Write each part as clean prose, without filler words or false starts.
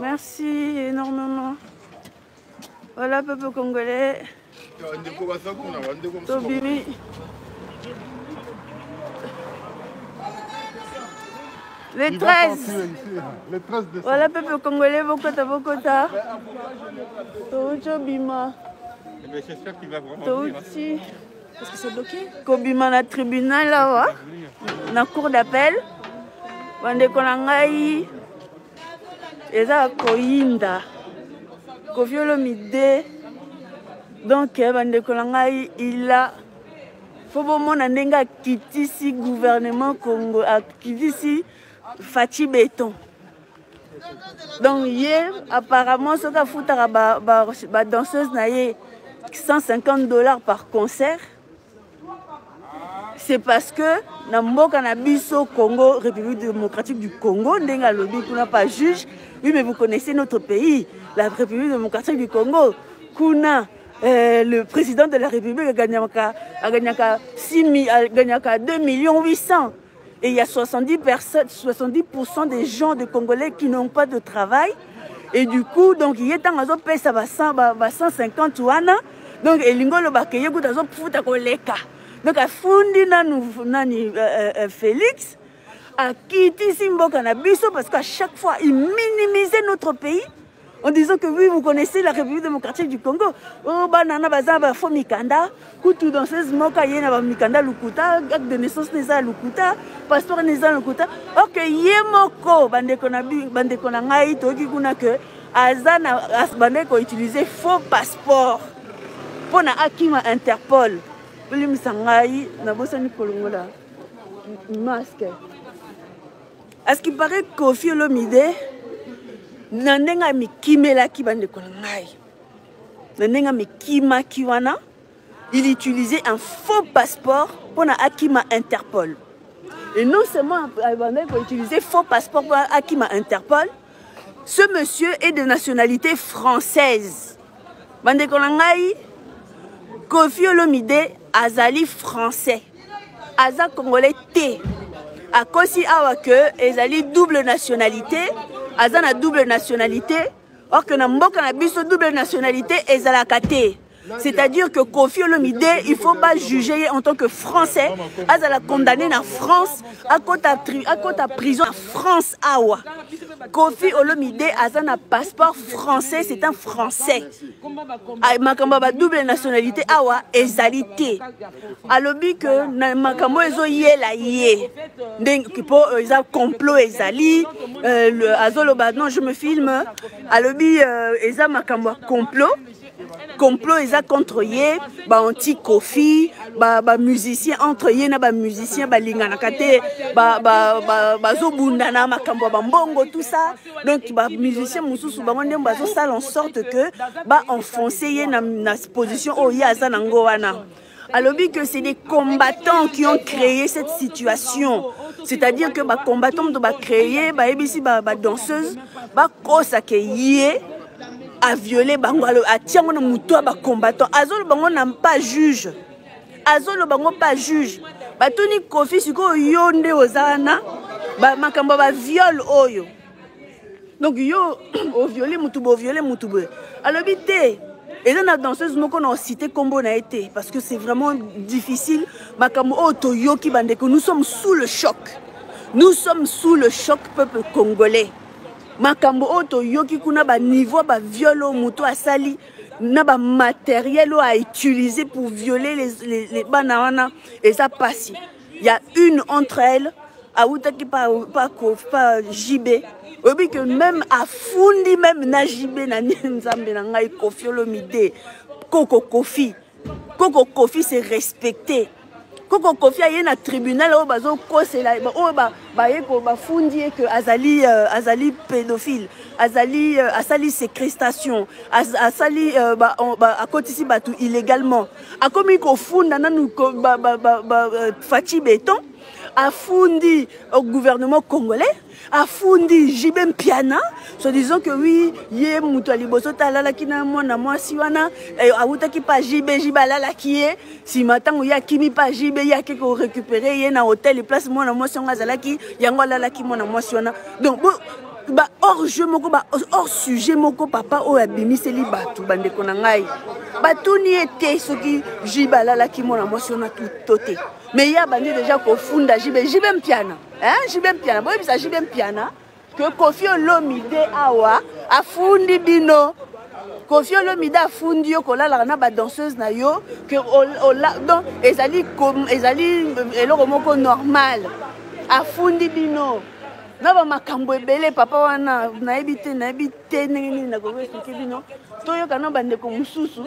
Merci énormément. Voilà, peuple congolais. Tobimi. Les 13. Voilà, peuple congolais, Bokota, Bokota. Tobima. J'espère qu'il va vraiment venir. Est-ce que c'est bloqué? Kobima na tribunal là, na cour d'appel. Bande Konangai. Eza koyinda. Kofiolo mide. Donc, bande Konangai, il a. Faut bon ndenga kitisi gouvernement Congo, kitisi Fachi Béton. Donc, hier, apparemment, ce qu'a foutu la danseuse n'a eu $150 par concert. C'est parce que dans le cannabis au Congo, République démocratique du Congo, ndenga lobby qu'on n'a pas juge. Oui, mais vous connaissez notre pays, la République démocratique du Congo. Kuna le président de la République a gagné 2 800 000. Et il y a 70% des gens de Congolais qui n'ont pas de travail. Et du coup, donc, il y a 150 ouana. Donc, il y a donc, à Fundi Nani Félix, à Kiti Simbo Kanabiso, parce qu'à chaque fois, il minimisait notre pays. En disant que oui, vous connaissez la République démocratique du Congo. Oh, banana bazaba fo mikanda, kutu danseuse moka yena ba mikanda lukuta, acte de naissance neza lukuta, passeport neza lukuta. OK, yemoko bande kona ngai toki kuna que azana asbande ko utiliser faux passeport. Pona akima Interpol. Blim sangai na bosani kolongola. Masque. À ce qui paraît Kofi Olomide Nandenga mikimela ki bande konangai. Nandenga mikima kiwana. Il utilisait un faux passeport pour Akima Interpol. Et non seulement il utilisait faux passeport pour Akima Interpol, ce monsieur est de nationalité française. Bande konangai, Kofi Olomide azali français. Aza congolais T. A kosi awa que ezali double nationalité. Azana double nationalité, or que na mboka na biso double nationalité ezalakate. C'est-à-dire que Kofi Olomide, il ne faut pas juger en tant que Français. Azala condamné en France, à côté prison en France awa. Kofi Olomide azana passeport français, c'est un Français. Makamba double nationalité awa ezalité. Alobi que makambo ezo yela ye. Donc pour eza complot ezali le azoloba non je me filme. Alobi eza makambo complot eza contre ye ba anti Kofi ba musicien entre ye na ba musicien ba lingana kate ba zo bunda na makambo ba mbongo tout ça. Donc ba musicien mususu ba ndem ba zo sala en sorte que ba enfoncer ye na position o ya za nango wana. Alobi que c'est des combattants qui ont créé cette situation. C'est-à-dire que ba combattants doit créer ba ebisi ba danseuse ba kosa ke yé a violé Bangalo, a tiens mon mouton à combattant. Azol Bango n'a pas juge. Azol Bango pas juge. Batoni Kofi Siko yonde ozana. Makamba ba viol oyo. Donc yo au violer moutoube, au violer moutoube. Alors bite. Et là la danseuse moko na cité combo na été parce que c'est vraiment difficile. Makambo oto yo ki bande que nous sommes sous le choc. Nous sommes sous le choc peuple congolais. Makambo oto yoki kuna ba niveau ba violo moto asali na ba matériel à utiliser pour violer les bananas et ça passe. Il y a une entre elles à outaki pas JB. Obi que même à fundi même na JB na nzambe na ngai Kofi Olomide Koko Kofi c'est respecté. Koko Kofi a un tribunal au bazo kosela o ba yeko ba fundi que azali pédophile azali séquestration azali a kotisi batu illégalement a commis ko funda nanu Fachi Béton a fundi au gouvernement congolais a fundi JB Mpiana so disant que oui yé muto liboso talala kina mwana mwasi wana awutaki pa JB alala kié si matango ya kimi pa JB ya ke ko récupérer yé na hôtel et place mwana mwasi ngazalaki yango alala ki mwana mwasi wana donc hors jeu moko hors sujet moko papa oyo abimiseli bato bandeko na ngai batuni ete soki jibe alalaki mwana mwasi ona to te mais ya bandi déjà kofunda jibe mpiana jibe mpiana boyebisa jibe mpiana que Koffi Olomide awa afundi bino Koffi Olomide afundi yo kolala na ba danseuse na yo que donc ezali eloko moko normal afundi bino na ba makambo ebele papa wana nayebi te ndenge nini na ko expliquer bino to yo kana bandeko mususu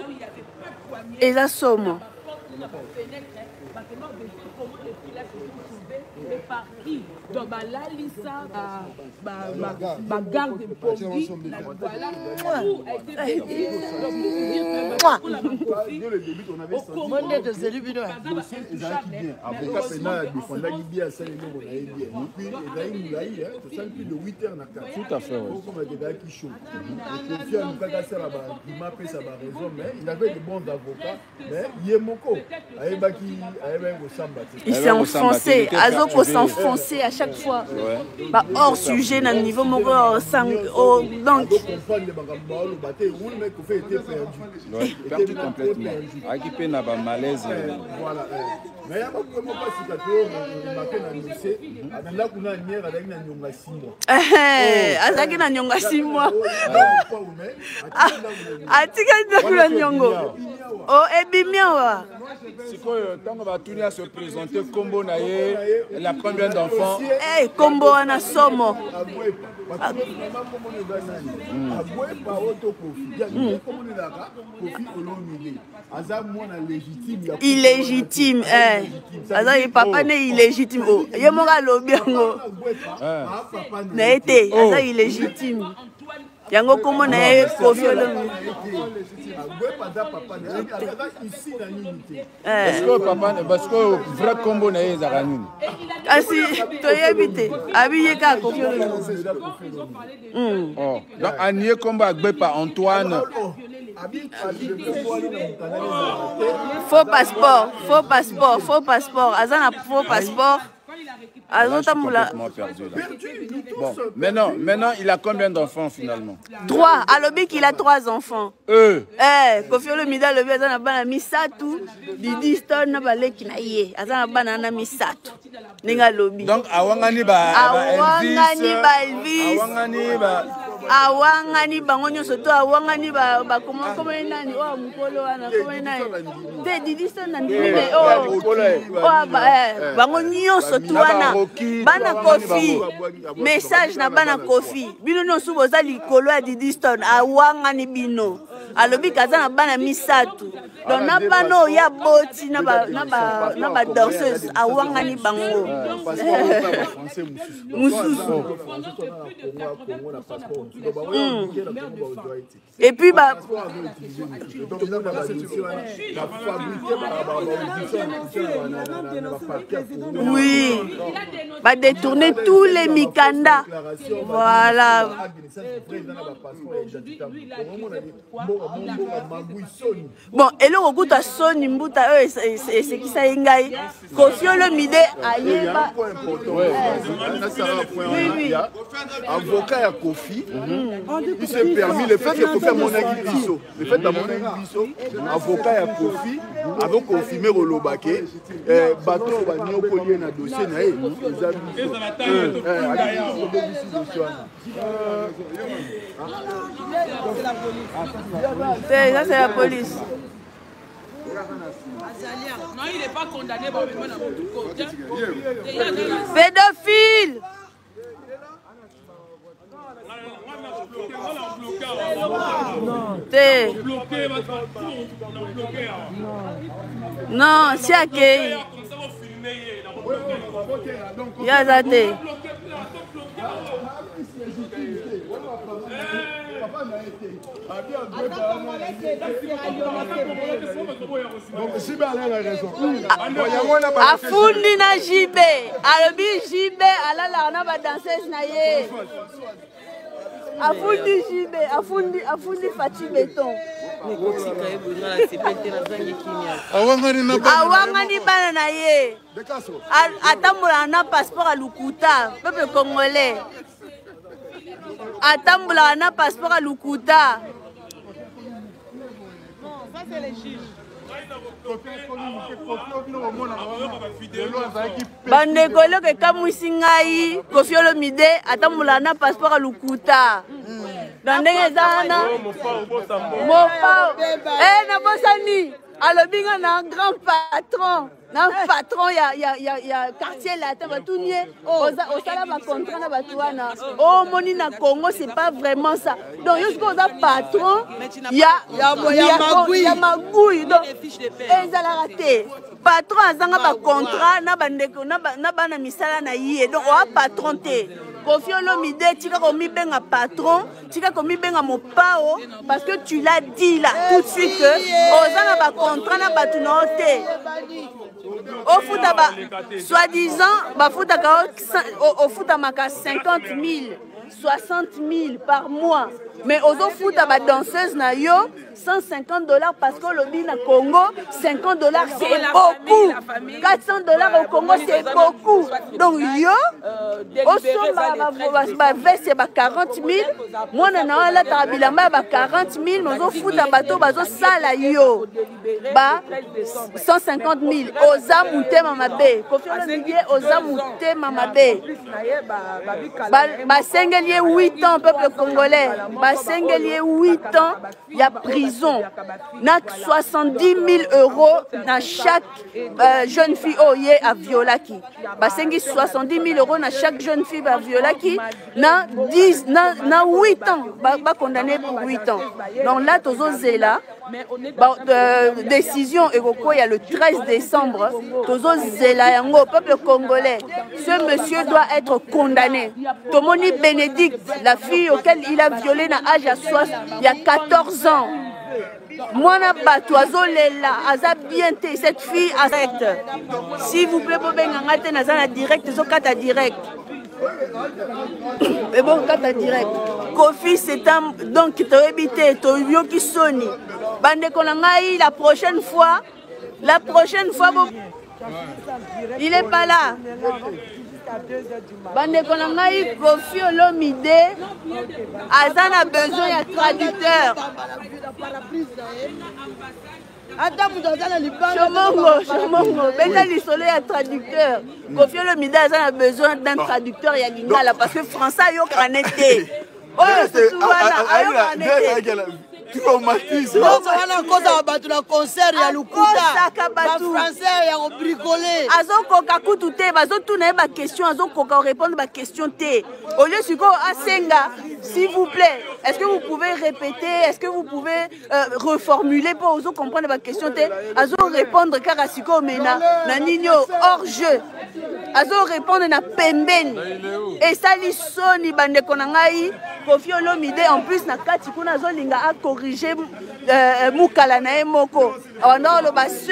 eza somo donc là lisa garde pompi voilà tout à fait il s'est enfoncé Azoko s'enfoncer à chaque fois bah, hors sujet na niveau moko donc perdu complètement occupé na ba malaise voilà mais ya ba comment pas si kato maké na lycée abenda kuna nyera avec na nyonga 6 mois azaki na nyonga 6 mois atika na nyongo oh ebimiawa sikoyo tango batuni à se présenter combo na ye la combien d'enfants combo wana somo illégitime aza papa ne illégitime ye moko alobi yango na ye te aza illégitime yango kombo na ye Koffi Olomide parce que vrai combo na ye ezaka nini kasi toyebi te abi ye kaka Koffi Olomide donc anie kombo agbepa Antoine faux passeport aza na faux passeport. Là, complètement perdu, là. Bon, maintenant, il a combien d'enfants finalement? 3. Alobi qu'il a 3 enfants. Koffi Olomide alobi aza na bana misatu, Didi Stone na baleki na ye. Aza na bana na misatu. Ninga lobi. Donc awangani ba Elvis. Awangani bango nyonso to awangani ba comment nani o mukolo wana comment nani. Te Didi Stone na ndime bango nyonso to wana. Bana Koffi message na bana Koffi bino no subo za likolo ya Didi Stone awangani bino alobi kaza na bana misatu donc na bano ya boti na ba danseuse awangani bango mususu et puis ba oui va détourner tous les mikanda. Voilà. Bon, et le recoute à son imbuta, c'est qui ça ingaï. Koffi Olomide ayeba. Oui. Avocat à Koffi, il s'est permis le fait qu'il faut faire mon aguibiso. Le fait d'avoir mon aguibiso, avocat à Koffi, avec Koffi Merolobake, bateau va n'y opposer un dossier. Ça c'est la police. Non, il n'est pas condamné. Pédophile. Non, c'est accueilli. Yazate. Afundi na jibe. Alobi jibe alala na ba danseuse na ye. Afundi jibe, afundi Fati Beton. Awangani bana na ye. Atambola na passeport à Lukuta, peuple congolais. atambola na passeport à Lukuta. Ça, c'est les juges. Bandekolo ke kamwisi ngai Koffi Olomide atambola na passeport à Lukuta. Dans ndenge zana mopao na bosani alobinga na grand patron. Na patron ya quartier latin batunie osala ba contrat na batuana oh moni na Congo c'est pas vraiment ça donc jusqu'au patron ya magui donc ezala raté patron azanga ba contrat na bandeko na bana misala na yé donc o patron te Koffi Olomide tika komi benga patron tika komi benga mopao parce que tu l'as dit là tout de suite que ozanga ba contrat na batu na te au foot soi-disant au foot à 50 000 60 000 par mois mais aux autres foot à danseuse na yo $150 parce que le bin à Congo $50 c'est beaucoup $400 au Congo c'est beaucoup donc yo au sommet ba veste ba 40 000 moi na la tabilamba ba 40 000 mais aux foot à bateau bazo sala yo ba 150 000 aux amouté mamabe Koffi Olomide aux amouté mamabe ba sengelier 8 ans peuple congolais ba sengelier 8 ans il y a prison na 70 000 € dans chaque jeune fille oye à violaki ba sengi 70 000 € dans chaque jeune fille à violaki na 8 ans ba condamné pour 8 ans donc là tozo zela décision il y a le 13 décembre tozo zela yango peuple congolais ce monsieur doit être condamné Tomoni Bénédicte la fille auquel il a violé na âge il y a 14 ans Mwana bato azolela aza bien te cette fille arrête s'il vous plaît bobenga te naza na direct ezokata direct mais bon kata direct Koffi c'est un donc toyebite toyoki soni bandeko na ngai la prochaine fois il est pas là bandeko na ngai Koffi Olomide azana besoin ya traducteur Chomongo benda lisolo ya traducteur Koffi Olomide azana besoin d'un traducteur ya lingala parce que français yo kanete oyo souvent ayo kanete concert ya Lukuta français ya bricoler azokoka kutu te bazotuna ba question azokoka répondre ba question te au lieu siko asenga s'il vous plaît est-ce que vous pouvez répéter est-ce que vous pouvez reformuler pour ozo comprendre ba question te azo répondre car siko mena na nino hors jeu azo répondre na pembeni et sali soni bandeko na ngai Koffi Olomide en plus na kati kuna azolinga a corriger mukala na ye moko awanda loba ce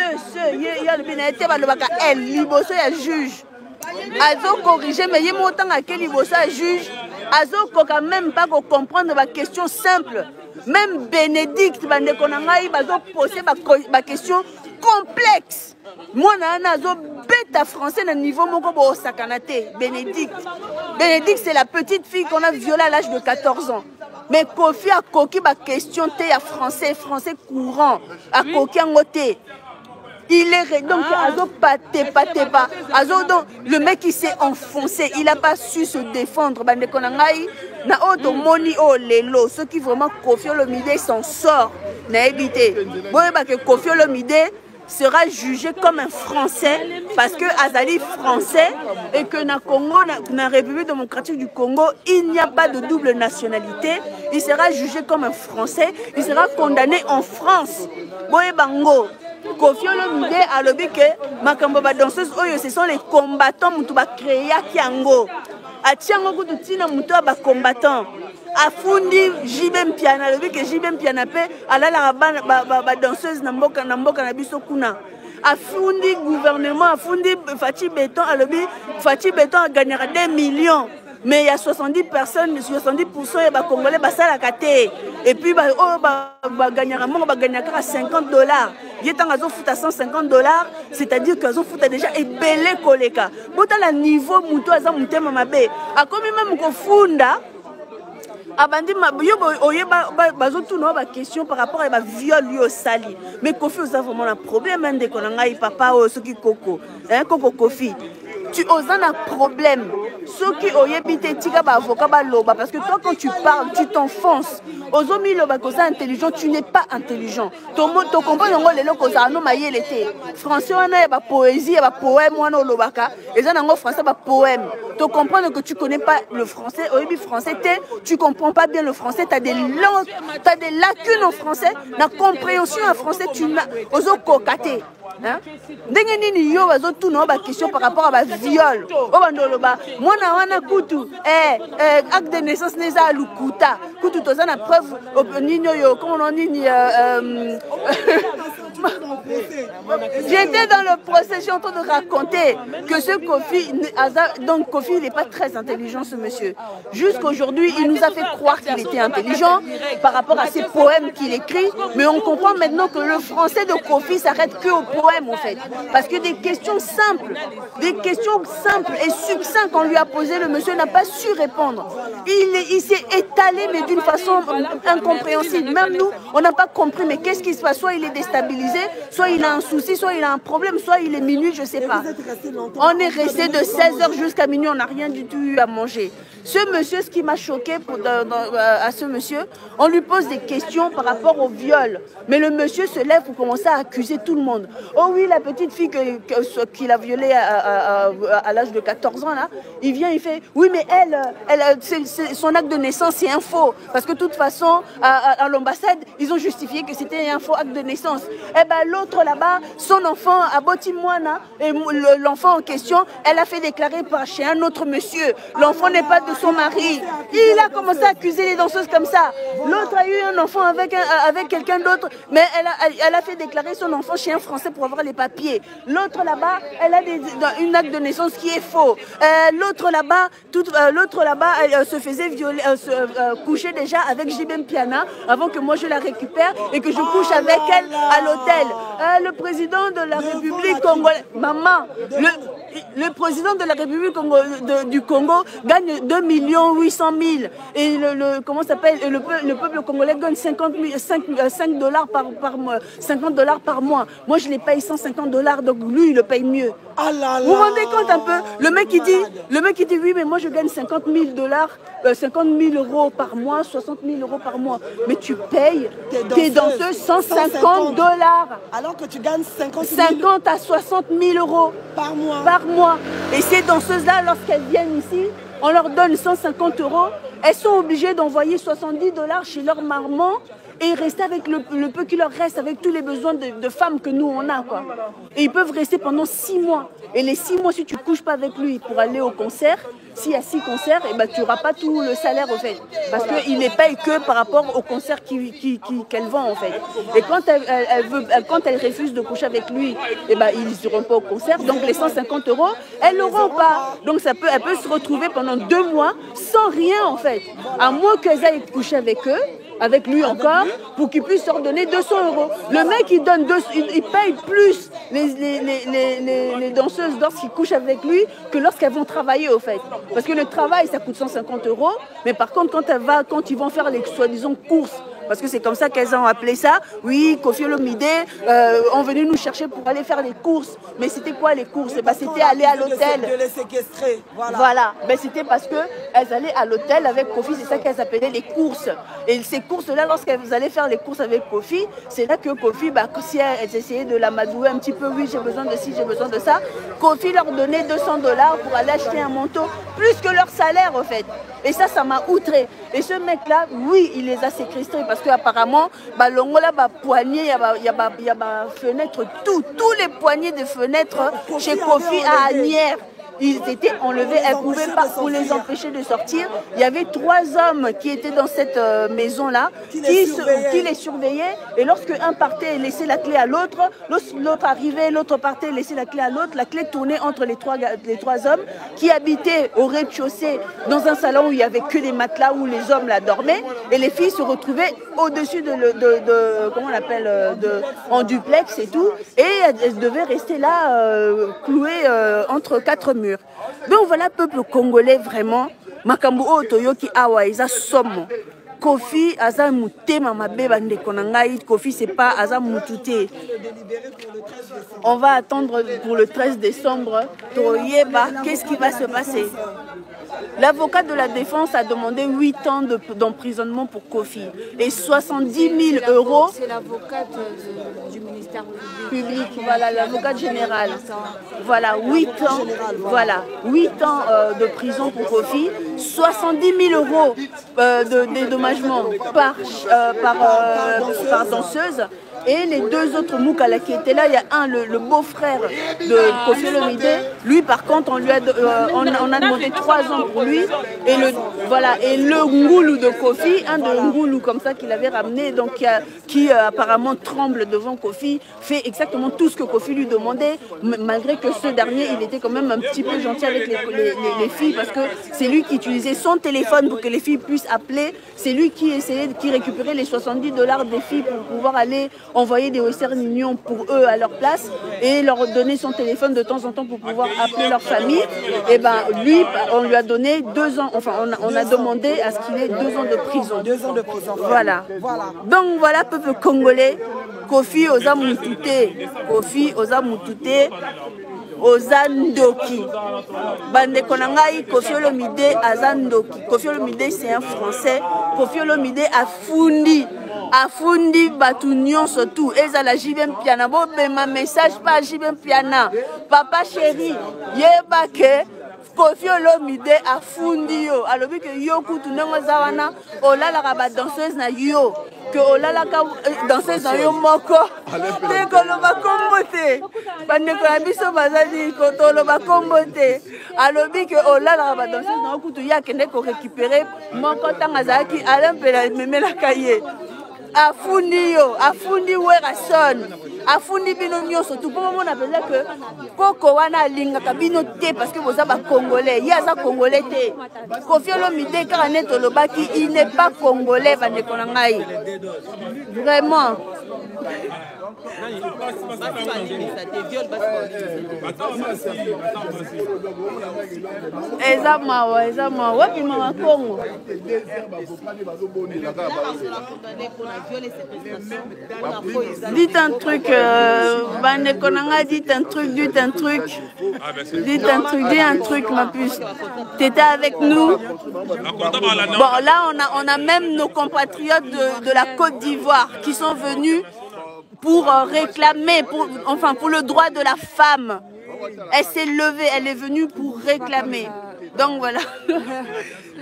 ye lobi na ete balobaka elle liboso ya juge azo corriger mais ye motanga ke liboso ya juge azo koka même pas ko comprendre ba question simple même Bénédicte bandeko na ngai bazo poser ba question complexe moi nazo bêta français na niveau moko bo sakanate Bénédicte c'est la petite fille qu'on a violée à l'âge de 14 ans mais Koffi a coquille ba question te ya français courant a coquille ngote il est donc azo pas azo donc le mec qui s'est enfoncé il a pas su se défendre bandeko na ngai na auto moni o lelo ceux qui vraiment Koffi Olomide s'en sort na ebité boye ba que Koffi Olomide sera jugé comme un Français parce que Azali français et que na Congo, na République démocratique du Congo, il n'y a pas de double nationalité. Il sera jugé comme un Français, il sera condamné en France. Boye bango. Koffi Olomide a lobby que makambo ba danseuse oyo ce sont les combattants mutu ba créer kiango. Atiango kutu tina mutu ba combattant. Afundi JB Mpiana lobby que JB Mpiana pe alala ba danseuse na mboka na biso kuna. Afundi gouvernement afundi Fati Béton a lobby Fati Béton a gagné 2 millions. Mais il y a 70 personnes, 70% et Congolais basala kate. Et puis gagnera $50. Il est en foot à $150, c'est-à-dire qu'ils ont foot déjà et belé koleka. Bota la niveau muto aza mutema mabe. A comme même ko funda abandi yo oye bazo tout non ba question par rapport à ba viol lui au sali. Mais Kofi a vraiment un problème hein, de konanga papa o soki koko. Hein koko Kofi. Tu oses un problème. Ceux qui ont été tika ba avocat ba loba parce que toi quand tu parles, tu t'enfonces. Ozomi loba kosa intelligent, tu n'es pas intelligent. Ton comprends ngo lelo kosa no mayele te. Français wana ba poésie, ba poème wana lobaka, et ça nango français ba poème. Tu comprends que tu connais pas le français, oyebi français te, tu comprends pas bien le français, tu as des langues, tu as des lacunes en français, la compréhension en français tu n'as ozo kokate. Hein? Ndenge nini yo bazo tout non ba question par rapport à ba viol. O bandoloba mwana wana kutu acte de naissance neza lukuta. Kutu tozana preuve nini yo comment on dit J'étais dans le procès, je suis en train de raconter que ce Kofi, donc Kofi il n'est pas très intelligent ce monsieur. Jusqu'aujourd'hui, il nous a fait croire qu'il était intelligent par rapport à ses poèmes qu'il écrit, mais on comprend maintenant que le français de Kofi s'arrête que aux poèmes en fait. Parce que des questions simples et succinctes qu'on lui a posées, le monsieur n'a pas su répondre. Il s'est étalé mais d'une façon incompréhensible. Même nous, on n'a pas compris mais qu'est-ce qui se passe? Soit il est déstabilisé, soit il a un souci, soit il a un problème, soit il est minuit, je ne sais pas. On est resté de 16h jusqu'à minuit, on n'a rien du tout eu à manger. Ce monsieur, ce qui m'a choqué à ce monsieur, on lui pose des questions par rapport au viol. Mais le monsieur se lève pour commencer à accuser tout le monde. Oh oui, la petite fille qu'il a violée à l'âge de 14 ans, là, il vient, il fait, oui, mais son acte de naissance, c'est un faux. Parce que de toute façon, à l'ambassade, ils ont justifié que c'était un faux acte de naissance. Eh bien, l'autre là-bas, son enfant, à Botimouana, et l'enfant en question, elle a fait déclarer chez un autre monsieur. L'enfant n'est pas de son mari. Il a commencé à accuser les danseuses comme ça. L'autre a eu un enfant avec quelqu'un d'autre, mais elle a fait déclarer son enfant chez un Français pour avoir les papiers. L'autre là-bas, elle a une acte de naissance qui est faux. L'autre là-bas, elle se faisait violer, coucher déjà avec Jibem Piana avant que moi je la récupère et que je couche avec elle à l'hôtel. Le président de la République congolaise, maman, le président de la République du Congo gagne 2 800 000 et comment s'appelle le peuple congolais gagne 5 $ par mois, 50 $ par mois. Moi je les paye 150 $, donc lui il le paye mieux. Vous vous rendez compte un peu? Le mec il dit oui mais moi je gagne 50 000 $, 50 000 € par mois, 60 000 € par mois. Mais tu payes tes danseuses 150 $. Alors que tu gagnes 50 à 60 000 € par mois. Et ces danseuses-là, lorsqu'elles viennent ici, on leur donne 150 €. Elles sont obligées d'envoyer 70 $ chez leur maman et rester avec le peu qui leur reste, avec tous les besoins de femmes que nous on a, quoi. Et ils peuvent rester pendant 6 mois. Et les 6 mois, si tu ne couches pas avec lui pour aller au concert, s'il y a 6 concerts, eh ben, tu n'auras pas tout le salaire au fait. Parce qu'il ne les paye que par rapport au concert qu'elle vend en fait. Et quand elle refuse de coucher avec lui, eh ben, ils n'iront pas au concert. Donc les 150 €, elles n'auront pas. Donc elle peut se retrouver pendant 2 mois sans rien en fait. À moins qu'elles aillent coucher avec eux, avec lui encore, pour qu'il puisse leur donner 200 €. Le mec, il paye plus les danseuses lorsqu'ils couchent avec lui que lorsqu'elles vont travailler, au fait. Parce que le travail, ça coûte 150 €, mais par contre, quand ils vont faire les soi-disant courses, parce que c'est comme ça qu'elles ont appelé ça. Oui, Kofi Olomide ont venu nous chercher pour aller faire les courses. Mais c'était quoi les courses? Bah, c'était aller à l'hôtel. De les séquestrer. Voilà. Ben, c'était parce qu'elles allaient à l'hôtel avec Kofi, c'est ça qu'elles appelaient les courses. Et ces courses-là, lorsqu'elles allaient faire les courses avec Kofi, c'est là que Kofi, bah, si elles essayaient de l'amadouer un petit peu, oui, j'ai besoin de ci, j'ai besoin de ça, Kofi leur donnait 200 $ pour aller acheter un manteau, plus que leur salaire, en fait. Et ça m'a outré. Et ce mec-là, oui, il les a séquestrés parce qu'apparemment, bah, l'ongola, bah, poignée, il y a fenêtre, tous les poignées de fenêtres chez Kofi à Agnières. Ils étaient enlevés, elles ne pouvaient pas pour les empêcher de sortir. Il y avait 3 hommes qui étaient dans cette maison-là, qui les surveillaient. Et lorsque un partait et laissait la clé à l'autre, l'autre arrivait, l'autre partait et laissait la clé à l'autre, la clé tournait entre les trois hommes qui habitaient au rez-de-chaussée dans un salon où il n'y avait que des matelas où les hommes là dormaient. Et les filles se retrouvaient au-dessus comment on appelle, en duplex et tout. Et elles devaient rester là, clouées entre 4 murs. Donc voilà, peuple congolais, vraiment, makambo oyo toyoki awa eza somo. Kofi aza mutema mabe bandeko na ngai. Kofi c'est pas aza mututé. On va attendre pour le 13 décembre. Toyeba, qu'est-ce qui va se passer? L'avocat de la défense a demandé 8 ans d'emprisonnement pour Kofi et 70 000 euros. C'est l'avocate du ministère public. Voilà, l'avocate générale. Voilà, 8 ans. Voilà, 8 ans de prison pour Kofi, 70 000 euros de dédommagement par danseuse. Et les deux autres Moukala qui étaient là, il y a un, le beau-frère de Kofi Olomide. Lui, par contre, on a demandé 3 ans pour lui. Et le Ngoulou de Kofi, un de Ngoulou comme ça qu'il avait ramené, donc qui apparemment tremble devant Kofi, fait exactement tout ce que Kofi lui demandait, malgré que ce dernier, il était quand même un petit peu gentil avec les filles, parce que c'est lui qui utilisait son téléphone pour que les filles puissent appeler. C'est lui qui récupérait les $70 des filles pour pouvoir aller envoyer des Western Union pour eux à leur place et leur donner son téléphone de temps en temps pour pouvoir appeler leur famille. Et ben lui, on lui a donné 2 ans, enfin on a demandé à ce qu'il ait 2 ans de prison. 2 ans de prison. Voilà. Donc voilà, peuple congolais, Kofi oza mutute, Kofi oza mutute, oza ndoki. Bande konangai, Kofi Olomide aza ndoki. Kofi Olomide c'est un Français. Kofi Olomide a fundi batu nyonso tout eza la jibem piana bo ma message pas jibem piana papa chéri yeba ke Kofi Olomide a fundi yo alobi ke yo kutu ndongo za wana olala ka ba danseuse na yo que olala ka danseuse na yo moko te koloba kombote bande ko biso bazali ko toloba kombote alobi ke olala ka ba danseuse na kutu ya kende ko récupérer moko tanga zaki alempela memela kaye afundi yo, afundi werason, afundi bino nyonso tout pour moi on appelle que koko wana linga kabino te parce que vous êtes congolais, yaza congolais te. Kofi Olomide karaneto lobaki, il n'est pas congolais bande konangai. Vraiment. Exactement, wapi mama Congo. Dites un truc, Bande Konanga, dites un truc, ma puce. T'étais avec nous. Bon, là, on a même nos compatriotes de la Côte d'Ivoire qui sont venus pour réclamer, pour le droit de la femme. Elle s'est levée, elle est venue pour réclamer. Donc voilà.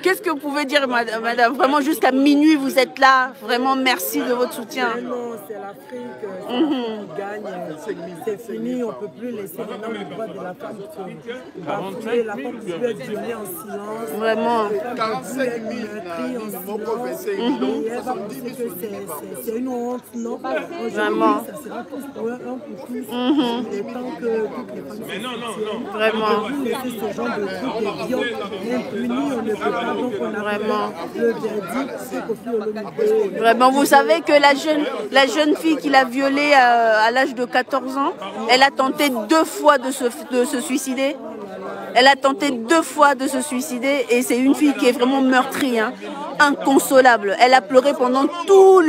Qu'est-ce que vous pouvez dire, madame? Vraiment, jusqu'à minuit, vous êtes là. Vraiment, merci de votre soutien. Non, c'est l'Afrique, qui gagne. C'est fini, on ne peut plus laisser maintenant le droit de la femme se la femme peut être violée en silence. Vraiment. 45 000 c'est une honte, non? Vraiment. Ça sera plus pour un pour tous. Il est temps que toutes les femmes mais non. Vraiment. Laisser ce genre de trucs de viol impunis, on ne peut pas. Donc on a vraiment le verdict, c'est Kofi Olomide. Vraiment, vous savez que la jeune fille qui l'a violée à l'âge de 14 ans, elle a tenté 2 fois de se suicider. Elle a tenté 2 fois de se suicider et c'est une fille qui est vraiment meurtrie, hein, inconsolable. Elle a pleuré pendant tout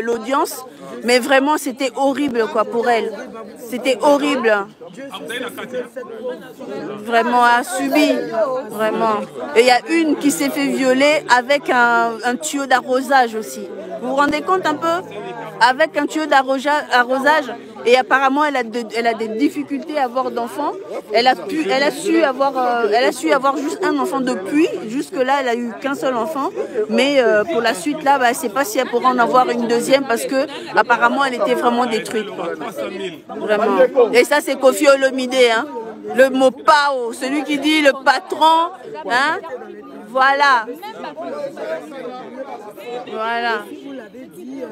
l'audience, mais vraiment c'était horrible quoi pour elle. C'était horrible. Vraiment a subi, vraiment. Et il y a une qui s'est fait violer avec un tuyau d'arrosage aussi. Vous vous rendez compte un peu? Avec un tuyau d'arrosage. Et apparemment, elle a des difficultés à avoir d'enfants. Elle a su avoir juste un enfant depuis. Jusque-là, elle a eu qu'un seul enfant. Mais pour la suite, là, elle ne sait pas si elle pourra en avoir une deuxième parce que apparemment, elle était vraiment détruite. Vraiment. Et ça, c'est Kofi Olomide, hein. Le mot PAO, celui qui dit le patron, hein. Voilà. Voilà. Vous l'avez dit,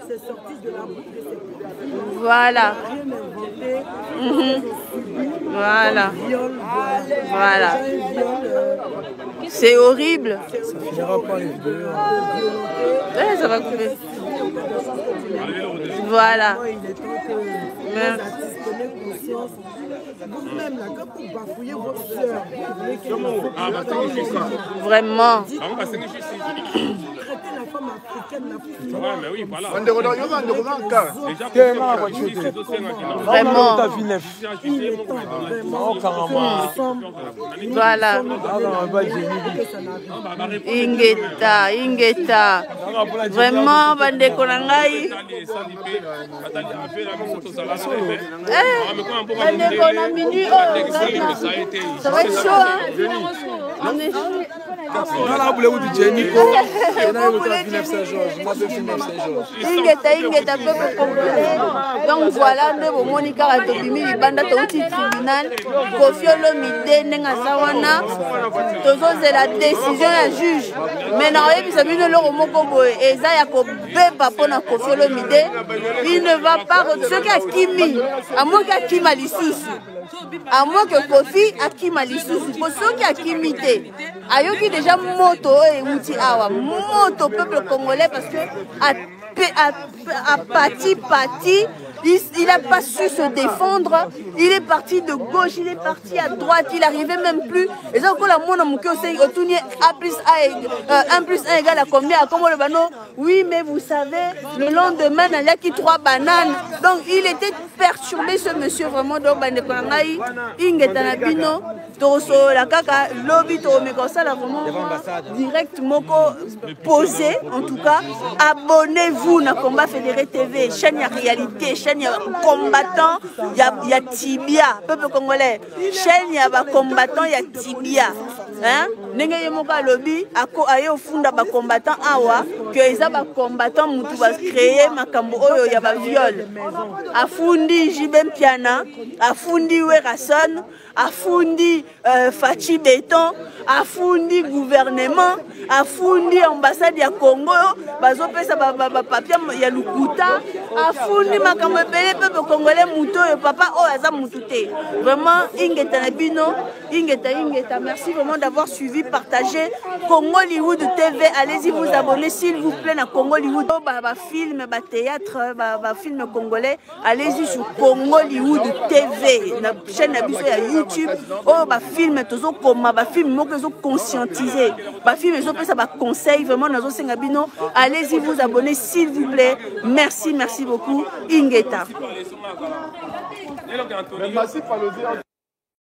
c'est sorti de la bouche de cette voilà. Voilà. Voilà. C'est horrible. Ça finira par les vidéos. Ouais, ça va couper. Voilà. Il est temps que les artistes prenez conscience. Vous-même, là, quand vous bafouillez votre soeur, vous voulez qu'elle Vraiment. traitez la femme africaine, la Ouais, mais oui, voilà. Vraiment. Voilà. Ingeta. Vraiment, bandeko na ngai. Bandeko na minuit, ça va être chaud, hein? On est chaud. Ingeta, peuple congolais. Donc voilà, nous Monica Ratobimi, Libanda Touti tribunal, Kofi Olomide, Nengasawana, Tozo, c'est la décision du juge. Mais non, il le Romokobo et Zayako Beba pour Kofi Olomide, il ne va pas. Ce qui a Kimi, à moins qu'il Kimi a l'issoussou, à moins que Kofi a Kimi a l'issoussou, pour ceux qui a Kimi, Ayoki déjà moto et outil awa, moto peuple congolais parce que à parti, il n'a pas su se défendre. Il est parti de gauche, il est parti à droite, il n'arrivait même plus. Et ça, quand la monnaie a tourné A plus 1 égale à combien? À comment le bano? Oui, mais vous savez, le lendemain, il y a qui 3 bananes. Donc, il était perturbé, ce monsieur, vraiment. Donc, il la kaka, lobby, ça, là, vraiment, direct, moko, posé, en tout cas. Abonnez-vous à Combat Fédéré TV, chaîne à réalité, chaîne ya combattant, ya Tibia, peuple congolais. Chaîne ya combattant, ya Tibia. Hein? Nenge yemoka lobby, ako aye au fond ba combattant awa, que eza ba combattant mutu ba créer makambo oyo ya ba viol. Afundi Jibem Piana, afundi Werason, afundi Fachi Béton, afundi gouvernement, afundi ambassade ya Congo, bazo pesa ba papier ya Lukuta, afundi makambo pele peuple congolais muto yo papa o aza mutute. Vraiment ingeta na bino, ingeta, merci vraiment d'avoir suivi, partagé Congo Hollywood TV. Allez-y vous abonner s'il vous plaît na Congo Hollywood. Ba film, ba théâtre, ba film congolais. Allez-y sur Congo Hollywood TV, na chaîne na biso ya YouTube. Oh ba film tozo koma, ba film moko zo conscientiser. Ba film zo pesa ba conseil vraiment nazo senga bino. Allez-y vous abonner s'il vous plaît. Merci beaucoup. Ingeta. Merci.